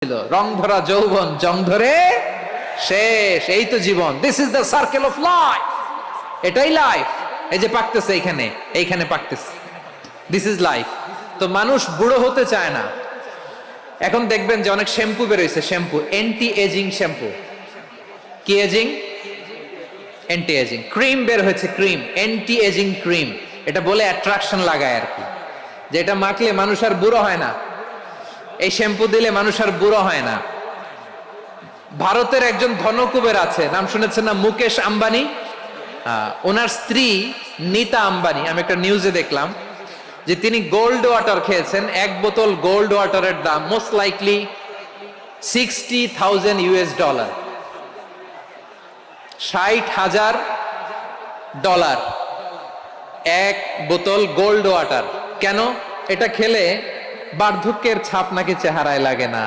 ছিল রং ধরা যৌবন জং ধরে শেষ, এই তো জীবন। This is the circle of life, এটাই লাইফ। এই যে পাকতেছে এইখানে, এইখানে পাকতেছে, দিস ইজ লাইফ। তো মানুষ বুড়ো হতে চায় না। এখন দেখবেন যে অনেক শ্যাম্পু বেরোইছে, শ্যাম্পু অ্যান্টি এজিং শ্যাম্পু। কি এজিং? Anti aging. ক্রিম বের হয়েছে, ক্রিম অ্যান্টি এজিং ক্রিম। এটা বলে অ্যাট্রাকশন লাগায় আর কি, যে এটা মাখলে মানুষ আর বুড়ো হয় না, এই শ্যাম্পু দিলে মানুষ আর বুড়ো হয় না। ভারতের একজন ধনকুবের আছে, নাম শুনেছেন না? মুকেশ আম্বানি। ওনার স্ত্রী নীতা আম্বানি, আমি একটা নিউজে দেখলাম যে তিনি গোল্ড ওয়াটার খেয়েছেন। এক বোতল গোল্ড ওয়াটারের দাম মোস্ট লাইকলি $60,000, $60,000 এক বোতল গোল্ড ওয়াটার। কেন? এটা খেলে বার্ধক্যের ছাপ নাকি চেহারায় লাগে না।